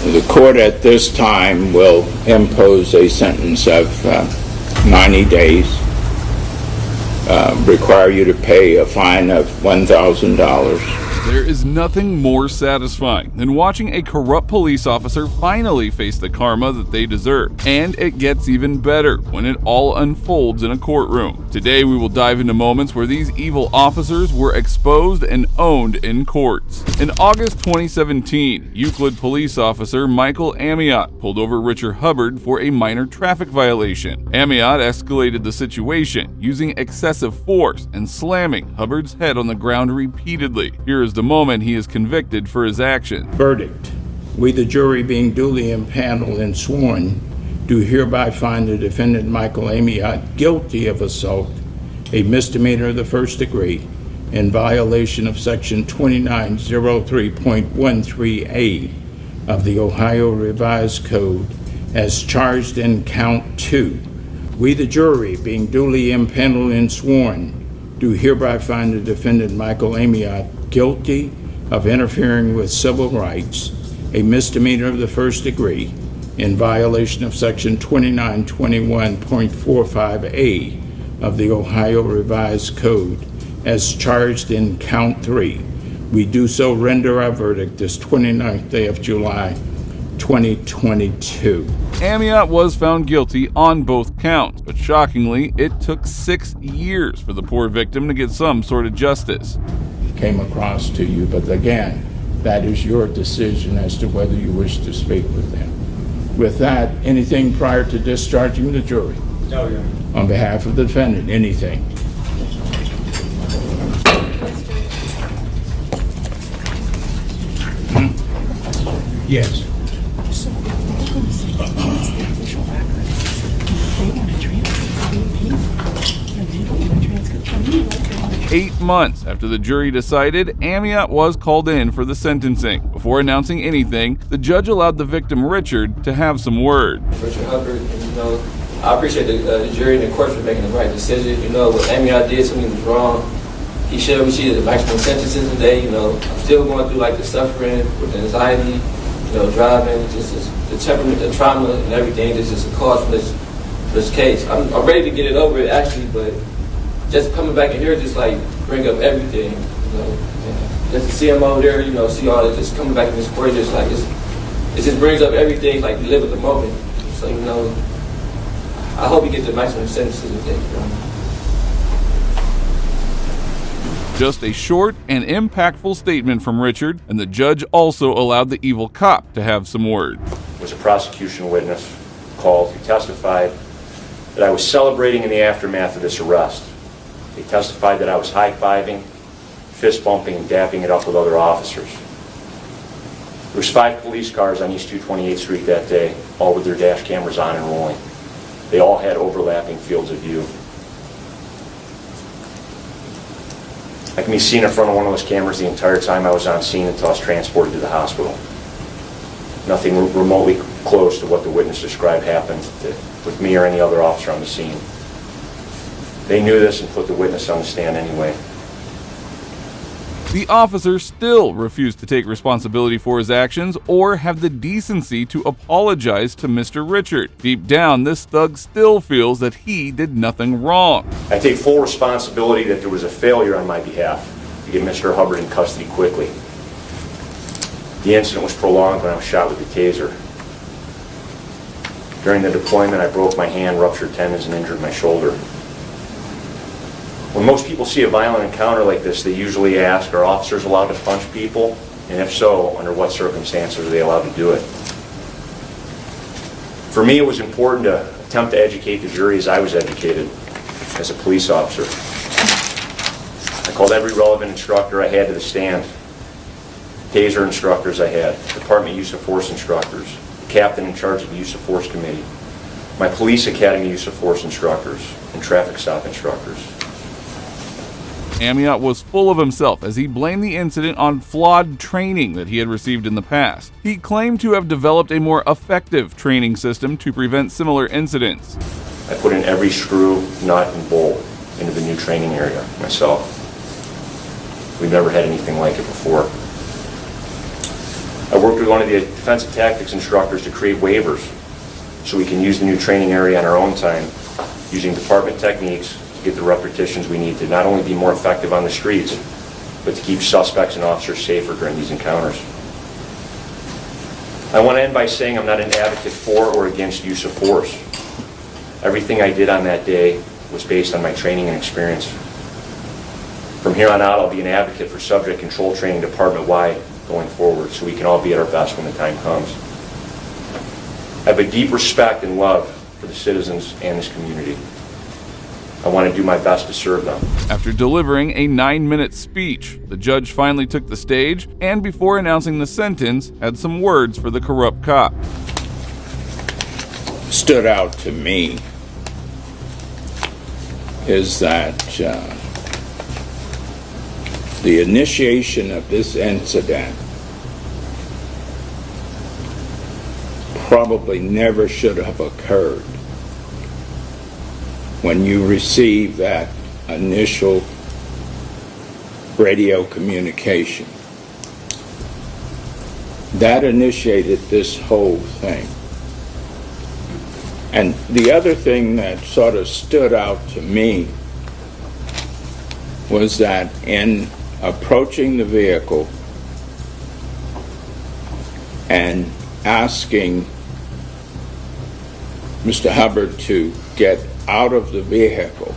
The court at this time will impose a sentence of 90 days, require you to pay a fine of $1,000. There is nothing more satisfying than watching a corrupt police officer finally face the karma that they deserve. And it gets even better when it all unfolds in a courtroom. Today we will dive into moments where these evil officers were exposed and owned in courts. In August 2017, Euclid police officer Michael Amiot pulled over Richard Hubbard for a minor traffic violation. Amiot escalated the situation, using excessive force and slamming Hubbard's head on the ground repeatedly. Here is the moment he is convicted for his action. Verdict. We, the jury, being duly impaneled and sworn, do hereby find the defendant Michael Amiot guilty of assault, a misdemeanor of the first degree, in violation of Section 2903.13A of the Ohio Revised Code, as charged in Count 2. We, the jury, being duly impaneled and sworn, do hereby find the defendant Michael Amiot guilty of interfering with civil rights, a misdemeanor of the first degree, in violation of Section 2921.45A of the Ohio Revised Code, as charged in Count 3. We do so render our verdict this 29th day of July, 2022. Amiot was found guilty on both counts, but shockingly, it took 6 years for the poor victim to get some sort of justice. Came across to you, but again, that is your decision as to whether you wish to speak with them. With that, anything prior to discharging the jury? No, Your Honor. On behalf of the defendant, anything? Yes. 8 months after the jury decided, Amiot was called in for the sentencing. Before announcing anything, the judge allowed the victim, Richard, to have some word. Richard Hubbard, and, I appreciate the jury and the court for making the right decision. What Amiot did, something was wrong. He should have received the maximum sentences today. I'm still going through the suffering with the anxiety, driving, just the temperament, the trauma, and everything. This is a cause for this case. I'm ready to get it over it, actually, but just coming back in here, just bring up everything, just to see him over there, see all that, just coming back in this court, it just brings up everything, you live at the moment. So, I hope he gets the maximum sentences today. Just a short and impactful statement from Richard, and the judge also allowed the evil cop to have some word. There was a prosecution witness called who testified that I was celebrating in the aftermath of this arrest. They testified that I was high-fiving, fist-bumping, and dapping it up with other officers. There was 5 police cars on East 228th Street that day, all with their dash cameras on and rolling. They all had overlapping fields of view. I can be seen in front of one of those cameras the entire time I was on scene until I was transported to the hospital. Nothing remotely close to what the witness described happened with me or any other officer on the scene. They knew this and put the witness on the stand anyway. The officer still refused to take responsibility for his actions or have the decency to apologize to Mr. Richard. Deep down, this thug still feels that he did nothing wrong. I take full responsibility that there was a failure on my behalf to get Mr. Hubbard in custody quickly. The incident was prolonged when I was shot with the taser. During the deployment, I broke my hand, ruptured tendons, and injured my shoulder. When most people see a violent encounter like this, they usually ask, are officers allowed to punch people? And if so, under what circumstances are they allowed to do it? For me, it was important to attempt to educate the jury as I was educated as a police officer. I called every relevant instructor I had to the stand. Taser instructors I had, Department Use of Force instructors, the captain in charge of the Use of Force Committee, my Police Academy Use of Force instructors, and traffic stop instructors. Amiot was full of himself as he blamed the incident on flawed training that he had received in the past. He claimed to have developed a more effective training system to prevent similar incidents. I put in every screw, nut, and bolt into the new training area myself. We've never had anything like it before. I worked with one of the defensive tactics instructors to create waivers so we can use the new training area on our own time, using department techniques to get the repetitions we need to not only be more effective on the streets, but to keep suspects and officers safer during these encounters. I want to end by saying I'm not an advocate for or against use of force. Everything I did on that day was based on my training and experience. From here on out, I'll be an advocate for subject control training department-wide going forward so we can all be at our best when the time comes. I have a deep respect and love for the citizens and this community. I want to do my best to serve them. After delivering a 9-minute speech, the judge finally took the stage and, before announcing the sentence, had some words for the corrupt cop. Stood out to me is that the initiation of this incident probably never should have occurred. When you receive that initial radio communication, that initiated this whole thing. And the other thing that sort of stood out to me was that in approaching the vehicle and asking Mr. Hubbard to get out of the vehicle,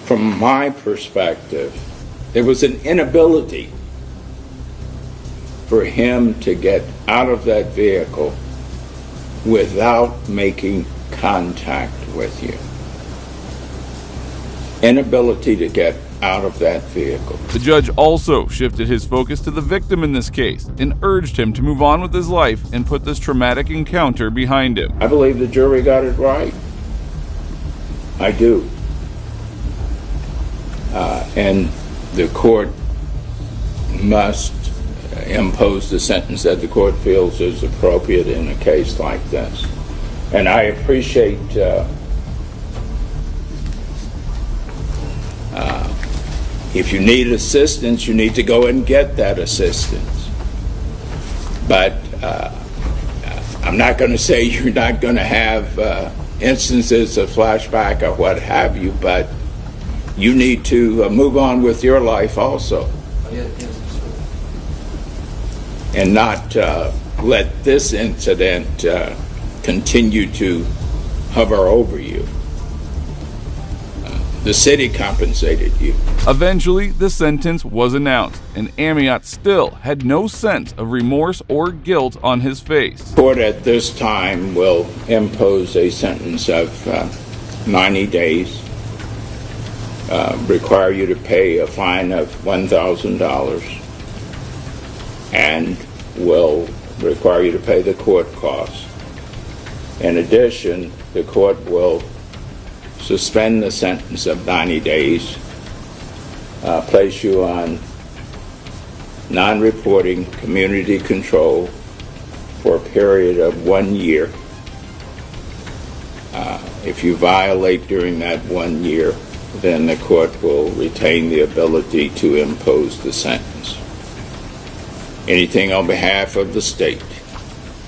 from my perspective, there was an inability for him to get out of that vehicle without making contact with you. Inability to get out of that vehicle. The judge also shifted his focus to the victim in this case and urged him to move on with his life and put this traumatic encounter behind him. I believe the jury got it right. I do. And the court must impose the sentence that the court feels is appropriate in a case like this. And I appreciate if you need assistance, you need to go and get that assistance. But I'm not going to say you're not going to have instances of flashback or what have you, but you need to move on with your life also. And not let this incident continue to hover over you. The city compensated you. Eventually, the sentence was announced, and Amiot still had no sense of remorse or guilt on his face. Court at this time will impose a sentence of 90 days, require you to pay a fine of $1,000, and will require you to pay the court costs. In addition, the court will suspend the sentence of 90 days, place you on non-reporting community control for a period of 1 year. If you violate during that 1 year, then the court will retain the ability to impose the sentence. Anything on behalf of the state?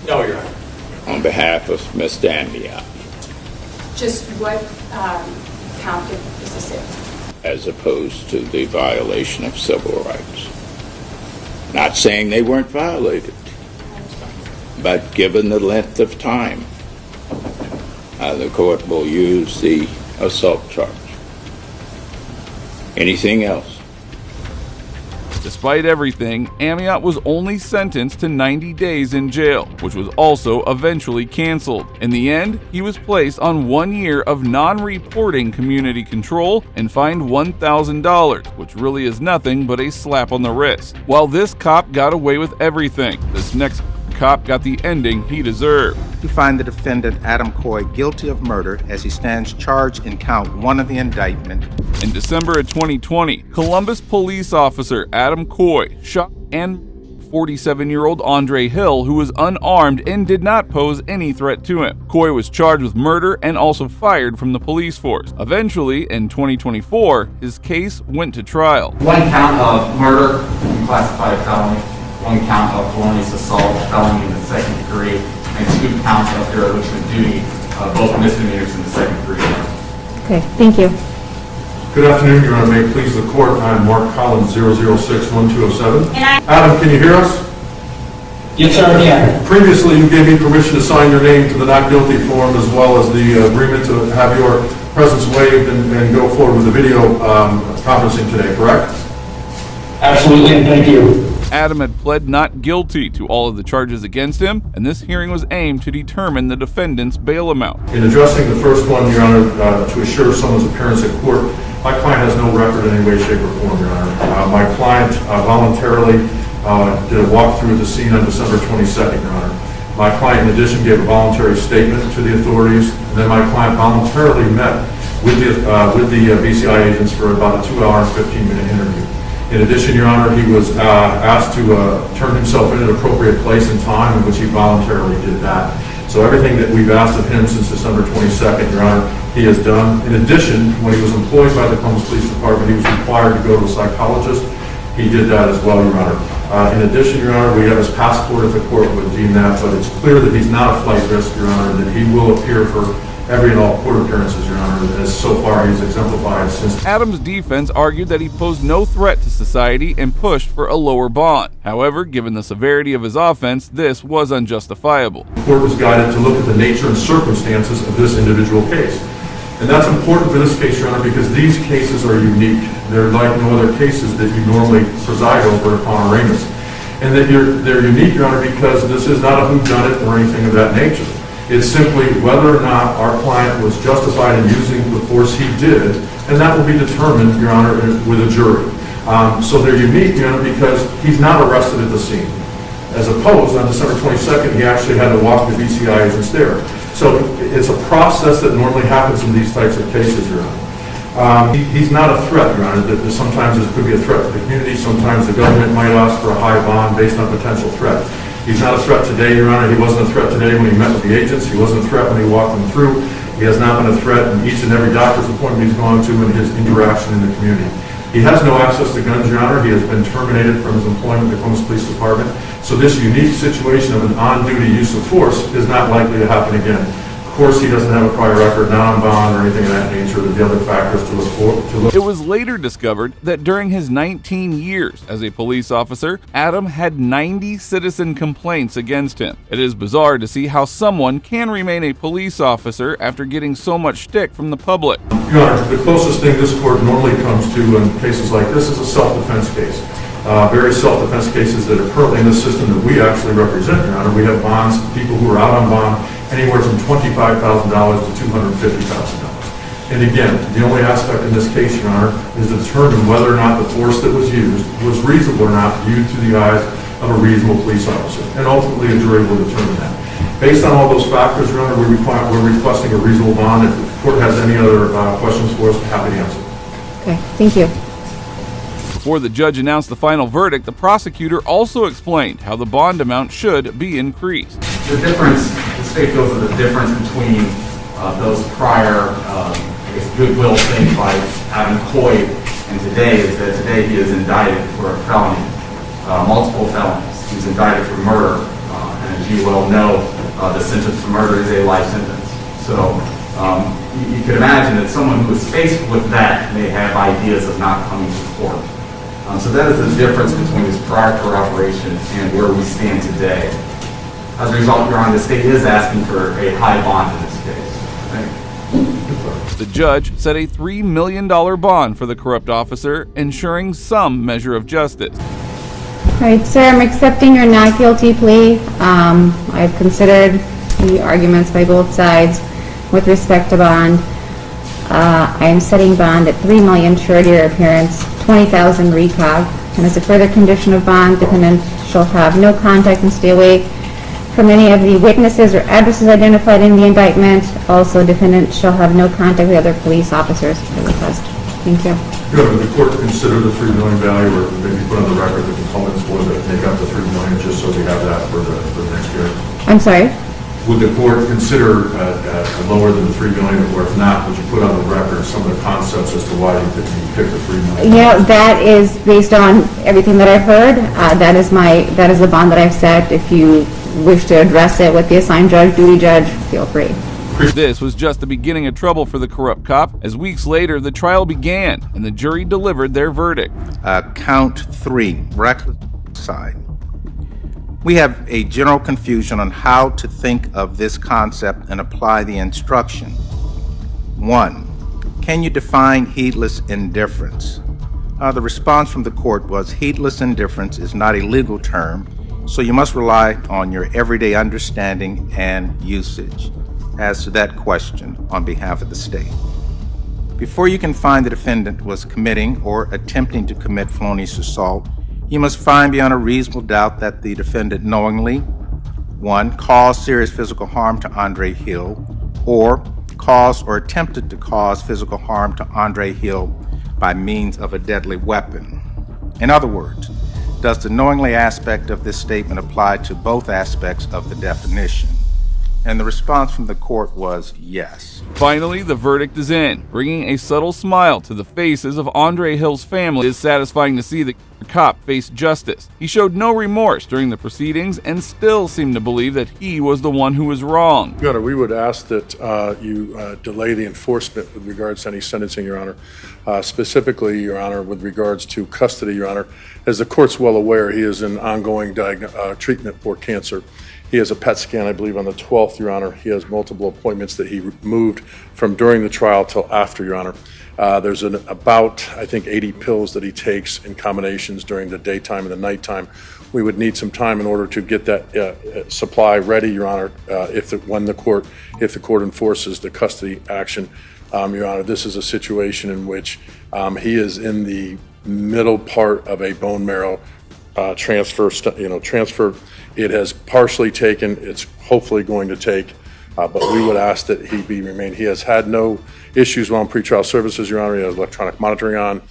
No, Your Honor. On behalf of Ms. Amiot? Just what count is this in? As opposed to the violation of civil rights. Not saying they weren't violated, but given the length of time, the court will use the assault charge. Anything else? Despite everything, Amiot was only sentenced to 90 days in jail, which was also eventually canceled. In the end, he was placed on 1 year of non-reporting community control and fined $1,000, which really is nothing but a slap on the wrist. While this cop got away with everything, this next cop got the ending he deserved. We find the defendant, Adam Coy, guilty of murder as he stands charged in count 1 of the indictment. In December of 2020, Columbus police officer Adam Coy shot and 47-year-old Andre Hill, who was unarmed and did not pose any threat to him. Coy was charged with murder and also fired from the police force. Eventually, in 2024, his case went to trial. One count of murder, classified felony, 1 count of felonious assault, felony in the 2nd degree, and 2 counts of dereliction of duty, both misdemeanors in the 2nd degree. Okay, thank you. Good afternoon, Your Honor. May it please the court, I am Mark Collins, 006-1207. Adam, can you hear us? Yes, sir, yeah. Previously, you gave me permission to sign your name to the not guilty form as well as the agreement to have your presence waived and go forward with the video conferencing today, correct? Absolutely, and thank you. Adam had pled not guilty to all of the charges against him, and this hearing was aimed to determine the defendant's bail amount. In addressing the first one, Your Honor, to assure someone's appearance at court, my client has no record in any way, shape, or form, Your Honor. My client voluntarily did a walkthrough of the scene on December 22nd, Your Honor. My client, in addition, gave a voluntary statement to the authorities, and then my client voluntarily met with the BCI agents for about a 2-hour and 15-minute interview. In addition, Your Honor, he was asked to turn himself in at an appropriate place and time in which he voluntarily did that. So everything that we've asked of him since December 22nd, Your Honor, he has done. In addition, when he was employed by the Columbus Police Department, he was required to go to a psychologist. He did that as well, Your Honor. In addition, Your Honor, we have his passport if the court would deem that, but it's clear that he's not a flight risk, Your Honor, that he will appear for every and all court appearances, Your Honor, as so far he's exemplified since. Adam's defense argued that he posed no threat to society and pushed for a lower bond. However, given the severity of his offense, this was unjustifiable. The court was guided to look at the nature and circumstances of this individual case. And that's important for this case, Your Honor, because these cases are unique. They're like no other cases that you normally preside over upon arraignments. And that they're unique, Your Honor, because this is not a whodunit or anything of that nature. It's simply whether or not our client was justified in using the force he did, and that will be determined, Your Honor, with a jury. So they're unique, Your Honor, because he's not arrested at the scene. As opposed, on December 22nd, he actually had to walk the BCI agents there. So it's a process that normally happens in these types of cases, Your Honor. He's not a threat, Your Honor. Sometimes it could be a threat to the community. Sometimes the government might ask for a high bond based on potential threat. He's not a threat today, Your Honor. He wasn't a threat today when he met with the agents. He wasn't a threat when he walked them through. He has not been a threat in each and every doctor's appointment he's gone to in his interaction in the community. He has no access to guns, Your Honor. He has been terminated from his employment at the Columbus Police Department. So this unique situation of an on-duty use of force is not likely to happen again. Of course, he doesn't have a prior record, not on bond or anything of that nature. There's the other factors to look for. It was later discovered that during his 19 years as a police officer, Adam had 90 citizen complaints against him. It is bizarre to see how someone can remain a police officer after getting so much shtick from the public. Your Honor, the closest thing this court normally comes to in cases like this is a self-defense case. Various self-defense cases that are currently in the system that we actually represent, Your Honor. We have bonds, people who are out on bond, anywhere from $25,000 to $250,000. And again, the only aspect in this case, Your Honor, is to determine whether or not the force that was used was reasonable or not viewed through the eyes of a reasonable police officer. And ultimately, a jury will determine that. Based on all those factors, Your Honor, we're requesting a reasonable bond. If the court has any other questions for us, I'm happy to answer. Okay, thank you. Before the judge announced the final verdict, the prosecutor also explained how the bond amount should be increased. The difference, the state feels that the difference between those prior goodwill things by Adam Coy and today is that today he is indicted for a felony, multiple felonies. He's indicted for murder, and as you well know, the sentence for murder is a life sentence. So you can imagine that someone who is faced with that may have ideas of not coming to court. So that is the difference between his prior corroboration and where we stand today. As a result, Your Honor, the state is asking for a high bond in this case. Thank you. The judge set a $3 million bond for the corrupt officer, ensuring some measure of justice. All right, sir, I'm accepting your not guilty plea. I've considered the arguments by both sides with respect to bond. I am setting bond at $3 million short your appearance, $20,000 recog, and as a further condition of bond, defendant shall have no contact and stay away from any of the witnesses or addresses identified in the indictment. Also, defendant shall have no contact with other police officers for request. Thank you. Your Honor, the court consider the $3 million value, or maybe put on the record the components for that make up the $3 million, just so we have that for the next year. I'm sorry? would the court consider lower than the $3 million, or if not, would you put on the record some of the concepts as to why you picked the $3 million? Yeah, that is based on everything that I've heard. That is the bond that I've set. If you wish to address it with the assigned judge, duty judge, feel free. This was just the beginning of trouble for the corrupt cop, as weeks later the trial began and the jury delivered their verdict. Count 3, reckless homicide. We have a general confusion on how to think of this concept and apply the instruction. 1, can you define heedless indifference? The response from the court was heedless indifference is not a legal term, so you must rely on your everyday understanding and usage. As to that question on behalf of the state. Before you can find the defendant was committing or attempting to commit felonious assault, you must find beyond a reasonable doubt that the defendant knowingly, 1, caused serious physical harm to Andre Hill, or caused or attempted to cause physical harm to Andre Hill by means of a deadly weapon. In other words, does the knowingly aspect of this statement apply to both aspects of the definition? And the response from the court was yes. Finally, the verdict is in, bringing a subtle smile to the faces of Andre Hill's family. It is satisfying to see the cop face justice. He showed no remorse during the proceedings and still seemed to believe that he was the one who was wrong. Your Honor, we would ask that you delay the enforcement with regards to any sentencing, Your Honor. Specifically, Your Honor, with regards to custody, Your Honor. As the court's well aware, he is in ongoing treatment for cancer. He has a PET scan, I believe, on the 12th, Your Honor. He has multiple appointments that he moved from during the trial till after, Your Honor. There's about, I think, 80 pills that he takes in combinations during the daytime and the nighttime. We would need some time in order to get that supply ready, Your Honor, if the court enforces the custody action. Your Honor, this is a situation in which he is in the middle part of a bone marrow transfer. It has partially taken. It's hopefully going to take, but we would ask that he remain. He has had no issues while in pretrial services, Your Honor. He has electronic monitoring on.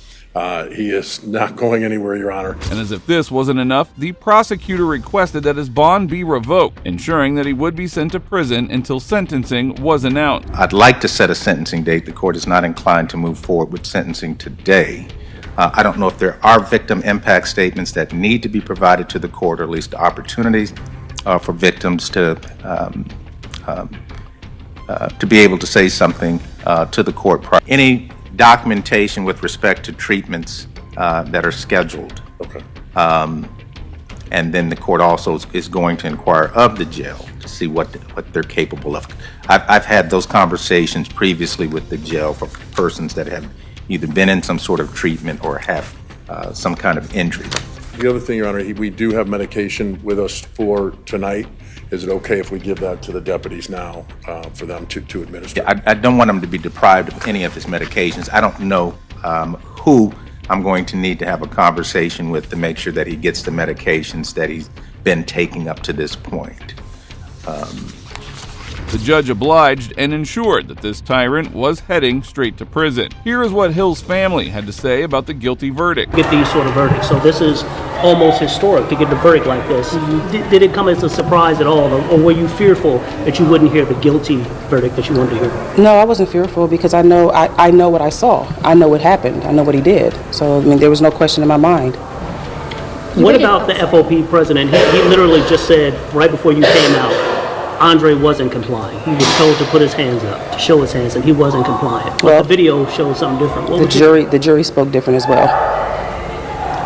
He is not going anywhere, Your Honor. And as if this wasn't enough, the prosecutor requested that his bond be revoked, ensuring that he would be sent to prison until sentencing was announced. I'd like to set a sentencing date. The court is not inclined to move forward with sentencing today. I don't know if there are victim impact statements that need to be provided to the court, or at least opportunities for victims to be able to say something to the court. Any documentation with respect to treatments that are scheduled. Okay. And then the court also is going to inquire of the jail to see what they're capable of. I've had those conversations previously with the jail for persons that have either been in some sort of treatment or have some kind of injury. The other thing, Your Honor, we do have medication with us for tonight. Is it okay if we give that to the deputies now for them to administer? I don't want him to be deprived of any of his medications. I don't know who I'm going to need to have a conversation with to make sure that he gets the medications that he's been taking up to this point. The judge obliged and ensured that this tyrant was heading straight to prison. Here is what Hill's family had to say about the guilty verdict. Get these sort of verdicts, so this is almost historic to get a verdict like this. Did it come as a surprise at all, or were you fearful that you wouldn't hear the guilty verdict that you wanted to hear? No, I wasn't fearful because I know what I saw. I know what happened. I know what he did. So, I mean, there was no question in my mind. What about the FOP president? He literally just said right before you came out, Andre wasn't complying. He was told to put his hands up, to show his hands, and he wasn't compliant. But the video shows something different. The jury spoke different as well.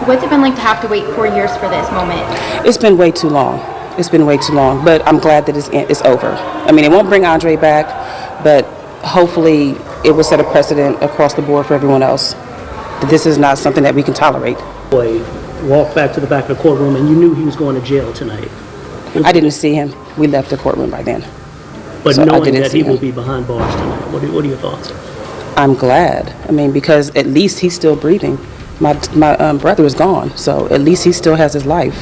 What's it been like to have to wait 4 years for this moment? It's been way too long. It's been way too long, but I'm glad that it's over. I mean, it won't bring Andre back, but hopefully it will set a precedent across the board for everyone else. That this is not something that we can tolerate. Boy, walked back to the back of the courtroom and you knew he was going to jail tonight. I didn't see him. We left the courtrooom by then. But so knowing that he will be behind bars tonight, what are your thoughts? I'm glad. I mean, because at least he's still breathing. My brother is gone, so at least he still has his life.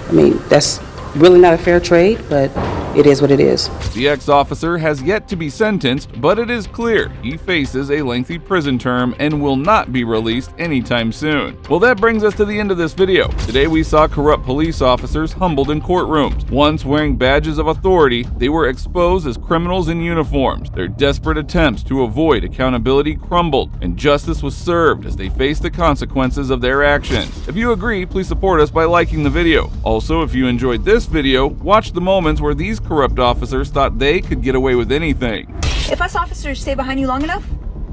I mean, that's really not a fair trade, but it is what it is. The ex-officer has yet to be sentenced, but it is clear he faces a lengthy prison term and will not be released anytime soon. Well, that brings us to the end of this video. Today we saw corrupt police officers humbled in courtrooms. Once wearing badges of authority, they were exposed as criminals in uniforms. Their desperate attempts to avoid accountability crumbled, and justice was served as they faced the consequences of their actions. If you agree, please support us by liking the video. Also, if you enjoyed this video, watch the moments where these corrupt officers thought they could get away with anything. If us officers stay behind you long enough,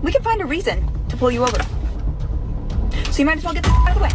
we can find a reason to pull you over. So you might as well get the out of the way.